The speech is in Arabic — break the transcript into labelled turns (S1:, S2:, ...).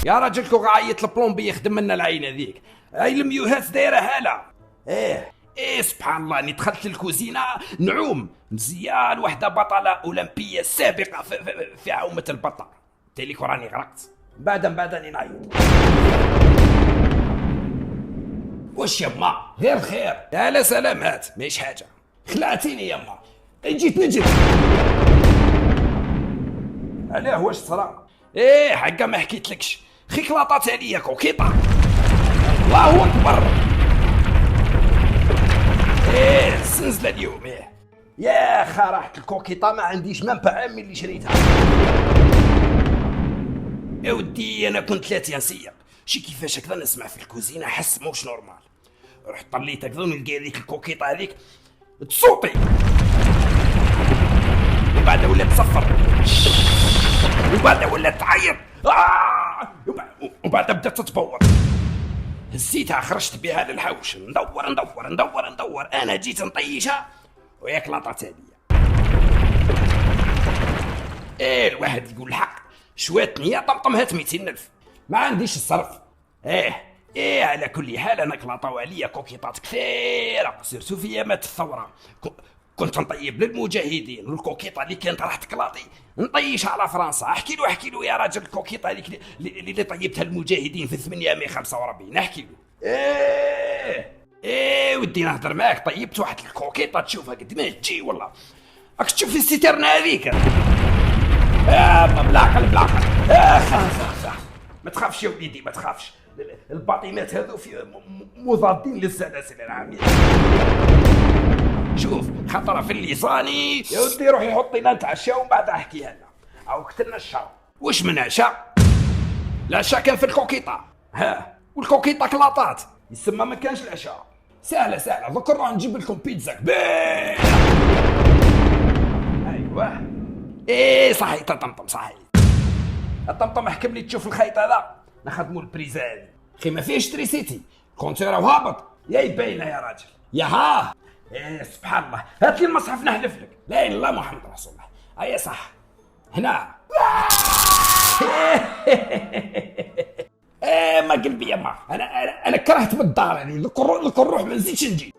S1: يا راجل كو غايط البلومبي يخدم لنا العين هذيك، هاي الميوهات دايره هاله. ايه سبحان الله، اني دخلت للكوزينه نعوم مزيان، وحده بطله اولمبيه سابقه في عومه البطه. تالي راني غرقت، بعد راني نعيط. واش يما غير خير؟ لا سلامات ماهيش حاجه، خلعتيني يما جيت نجري. علاه واش صرا؟ ايه حقا ما حكيتلكش، خيك لاطات عليا كوكيطه. الله اكبر. ايه الزنزله اليوم. ايه يا خا راحت الكوكيطه، ما عنديش مام عامي اللي شريتها. يا ودي انا كنت 3 نسيق، شي كيفاش هكذا نسمع في الكوزينه حس موش نورمال. رحت طليت هكذا ونلقى هذيك الكوكيطه هذيك تصوتي، وبعدها ولات تصفر، وبعدها ولات تعيط، وبعدها بدات تتبور. هزيتها خرجت بها للحوش، ندور انا جيت نطيشها وياك لاطات عليا. ايه الواحد يقول الحق، شويه نيه طمطمها 200,000، ما عنديش الصرف. ايه على كل حال انا كلاطاو عليا كوكيطات كثيره، سيرتو في ايامات الثوره كنت نطيب للمجاهدين، والكوكيطه اللي كانت راح تكلاطي نطيشها على فرنسا. احكي له يا راجل الكوكيطه هذيك اللي طيبتها المجاهدين في 845، احكي له. ايه ودي نهضر معاك، طيبت واحد الكوكيطه تشوفها قد ما تجي، والله راك تشوف في السيترنا هذيك. بالعقل ما تخافش يا وليدي، ما تخافش، الباطيمات هذو في مضادين للسلاسل العاميه. شوف خطره في اللساني يا ودي، روح يحط لنا نتعشاو ومن بعد احكيها لنا، او كتلنا الشر. واش من عشاء؟ العشاء كان في الكوكيطه، والكوكيطه كلاطات، يسمى ما كانش العشاء. سهله دوك نروح نجيب لكم بيتزا كبير. ايوه ايه صحيح طمطم، صحيح الطمطم. حكم لي تشوف الخيط هذا نخدموا البريزان خي، ما فيهش تريسيتي، الكونتور هابط يا يبينه يا راجل. يا ها ايه سبحان الله، هات لي المصحف نحلف لك لا اله الا الله محمد رسول الله. اي صح هنا. ما قلبي يما، انا كرهت بالدار يعني، لك نروح ما نزيدش نجي.